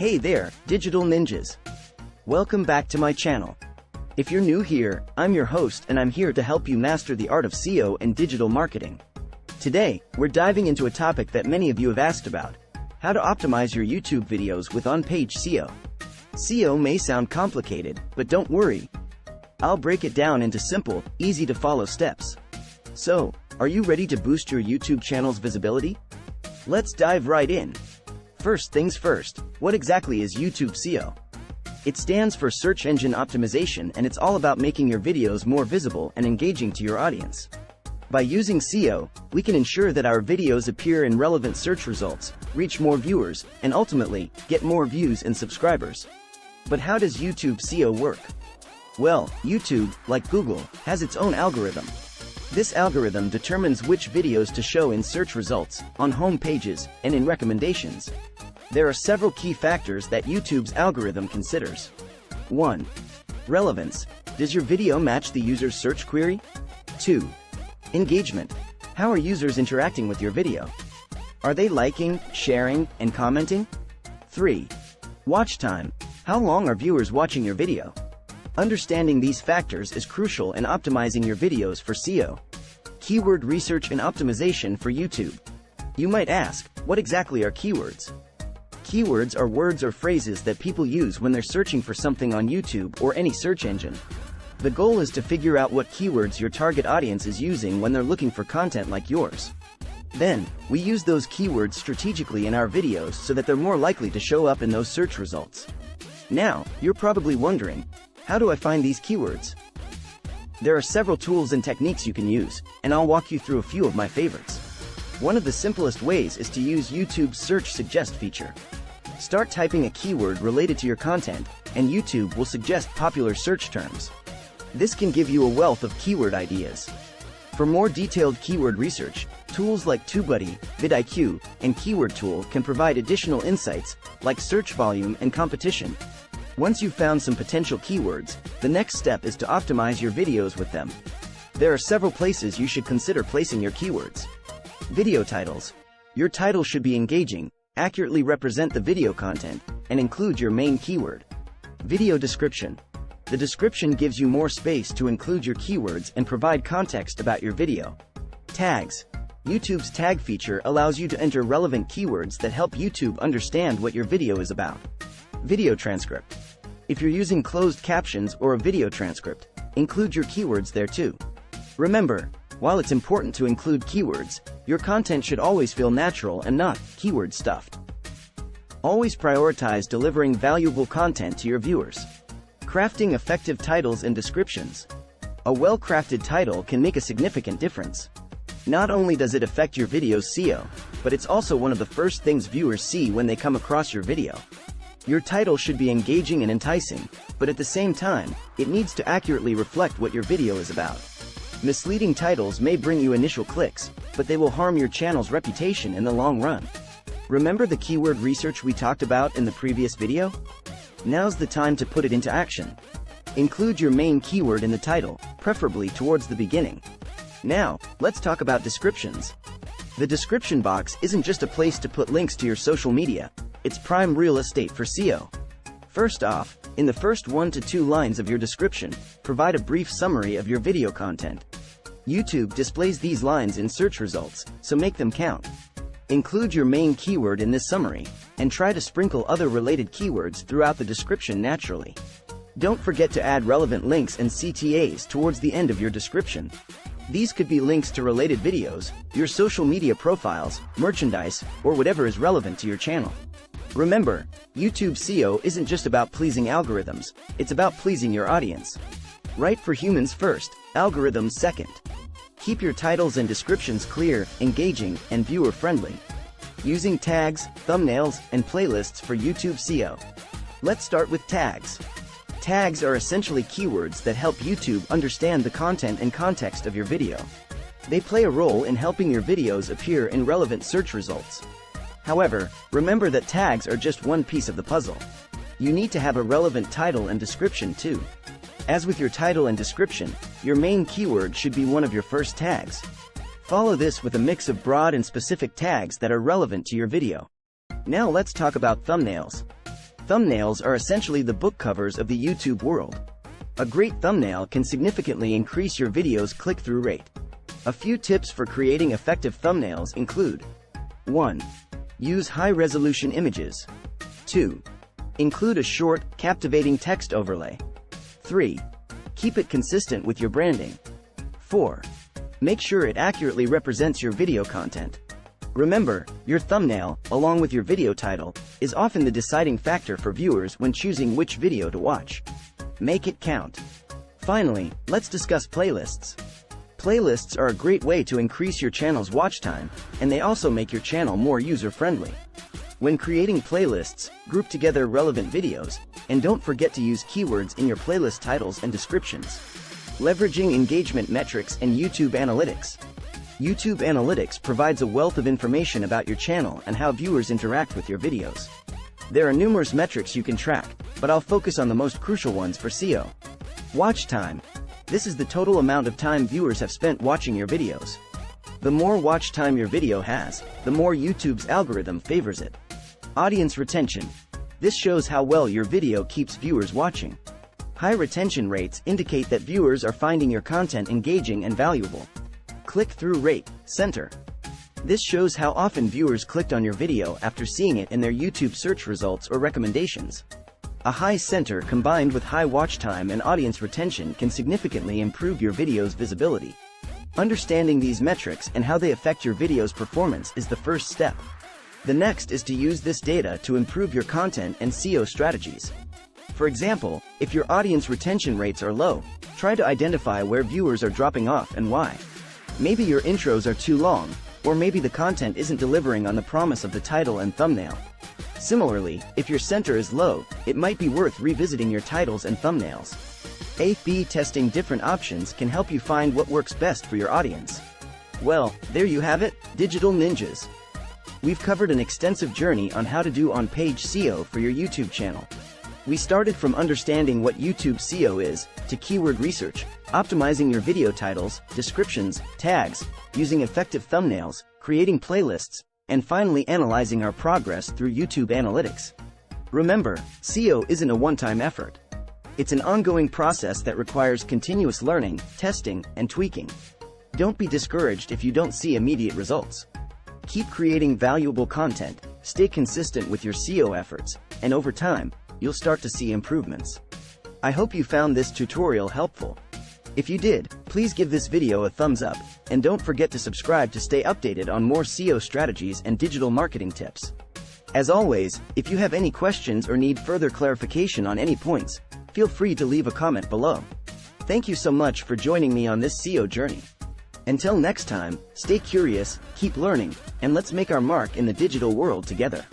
Hey there, digital ninjas. Welcome back to my channel. If you're new here, I'm your host and I'm here to help you master the art of SEO and digital marketing. Today, we're diving into a topic that many of you have asked about: how to optimize your YouTube videos with on-page SEO. SEO may sound complicated, but don't worry. I'll break it down into simple, easy-to-follow steps. So, are you ready to boost your YouTube channel's visibility? Let's dive right in. First things first, what exactly is YouTube SEO? It stands for Search Engine Optimization, and it's all about making your videos more visible and engaging to your audience. By using SEO, we can ensure that our videos appear in relevant search results, reach more viewers, and ultimately, get more views and subscribers. But how does YouTube SEO work? Well, YouTube, like Google, has its own algorithm. This algorithm determines which videos to show in search results, on home pages, and in recommendations. There are several key factors that YouTube's algorithm considers. 1. Relevance. Does your video match the user's search query? 2. Engagement. How are users interacting with your video? Are they liking, sharing, and commenting? 3. Watch time. How long are viewers watching your video? Understanding these factors is crucial in optimizing your videos for SEO. Keyword research and optimization for YouTube. You might ask, what exactly are keywords? Keywords are words or phrases that people use when they're searching for something on YouTube or any search engine. The goal is to figure out what keywords your target audience is using when they're looking for content like yours. Then, we use those keywords strategically in our videos so that they're more likely to show up in those search results. Now, you're probably wondering, how do I find these keywords? There are several tools and techniques you can use, and I'll walk you through a few of my favorites. One of the simplest ways is to use YouTube's Search Suggest feature. Start typing a keyword related to your content, and YouTube will suggest popular search terms. This can give you a wealth of keyword ideas. For more detailed keyword research, tools like TubeBuddy, vidIQ, and Keyword Tool can provide additional insights, like search volume and competition. Once you've found some potential keywords, the next step is to optimize your videos with them. There are several places you should consider placing your keywords. Video titles. Your title should be engaging, accurately represent the video content, and include your main keyword. Video description. The description gives you more space to include your keywords and provide context about your video. Tags. YouTube's tag feature allows you to enter relevant keywords that help YouTube understand what your video is about. Video transcript. If you're using closed captions or a video transcript, include your keywords there too. Remember, while it's important to include keywords, your content should always feel natural and not keyword stuffed. Always prioritize delivering valuable content to your viewers. Crafting effective titles and descriptions. A well-crafted title can make a significant difference. Not only does it affect your video's SEO, but it's also one of the first things viewers see when they come across your video. Your title should be engaging and enticing, but at the same time, it needs to accurately reflect what your video is about. Misleading titles may bring you initial clicks, but they will harm your channel's reputation in the long run. Remember the keyword research we talked about in the previous video? Now's the time to put it into action. Include your main keyword in the title, preferably towards the beginning. Now, let's talk about descriptions. The description box isn't just a place to put links to your social media, it's prime real estate for SEO. First off, in the first 1 to 2 lines of your description, provide a brief summary of your video content. YouTube displays these lines in search results, so make them count. Include your main keyword in this summary, and try to sprinkle other related keywords throughout the description naturally. Don't forget to add relevant links and CTAs towards the end of your description. These could be links to related videos, your social media profiles, merchandise, or whatever is relevant to your channel. Remember, YouTube SEO isn't just about pleasing algorithms, it's about pleasing your audience. Write for humans first, algorithms second. Keep your titles and descriptions clear, engaging, and viewer-friendly. Using tags, thumbnails, and playlists for YouTube SEO. Let's start with tags. Tags are essentially keywords that help YouTube understand the content and context of your video. They play a role in helping your videos appear in relevant search results. However, remember that tags are just one piece of the puzzle. You need to have a relevant title and description too. As with your title and description, your main keyword should be one of your first tags. Follow this with a mix of broad and specific tags that are relevant to your video. Now let's talk about thumbnails. Thumbnails are essentially the book covers of the YouTube world. A great thumbnail can significantly increase your video's click-through rate. A few tips for creating effective thumbnails include: 1. Use high-resolution images. 2. Include a short, captivating text overlay. 3. Keep it consistent with your branding. 4. Make sure it accurately represents your video content. Remember, your thumbnail, along with your video title, is often the deciding factor for viewers when choosing which video to watch. Make it count. Finally, let's discuss playlists. Playlists are a great way to increase your channel's watch time, and they also make your channel more user-friendly. When creating playlists, group together relevant videos, and don't forget to use keywords in your playlist titles and descriptions. Leveraging engagement metrics and YouTube Analytics. YouTube Analytics provides a wealth of information about your channel and how viewers interact with your videos. There are numerous metrics you can track, but I'll focus on the most crucial ones for SEO. Watch time. This is the total amount of time viewers have spent watching your videos. The more watch time your video has, the more YouTube's algorithm favors it. Audience retention. This shows how well your video keeps viewers watching. High retention rates indicate that viewers are finding your content engaging and valuable. Click-through rate, center. This shows how often viewers clicked on your video after seeing it in their YouTube search results or recommendations. A high center combined with high watch time and audience retention can significantly improve your video's visibility. Understanding these metrics and how they affect your video's performance is the first step. The next is to use this data to improve your content and SEO strategies. For example, if your audience retention rates are low, try to identify where viewers are dropping off and why. Maybe your intros are too long, or maybe the content isn't delivering on the promise of the title and thumbnail. Similarly, if your center is low, it might be worth revisiting your titles and thumbnails. A/B testing different options can help you find what works best for your audience. Well, there you have it, digital ninjas. We've covered an extensive journey on how to do on-page SEO for your YouTube channel. We started from understanding what YouTube SEO is, to keyword research, optimizing your video titles, descriptions, tags, using effective thumbnails, creating playlists, and finally analyzing our progress through YouTube Analytics. Remember, SEO isn't a one-time effort. It's an ongoing process that requires continuous learning, testing, and tweaking. Don't be discouraged if you don't see immediate results. Keep creating valuable content, stay consistent with your SEO efforts, and over time, you'll start to see improvements. I hope you found this tutorial helpful. If you did, please give this video a thumbs up, and don't forget to subscribe to stay updated on more SEO strategies and digital marketing tips. As always, if you have any questions or need further clarification on any points, feel free to leave a comment below. Thank you so much for joining me on this SEO journey. Until next time, stay curious, keep learning, and let's make our mark in the digital world together.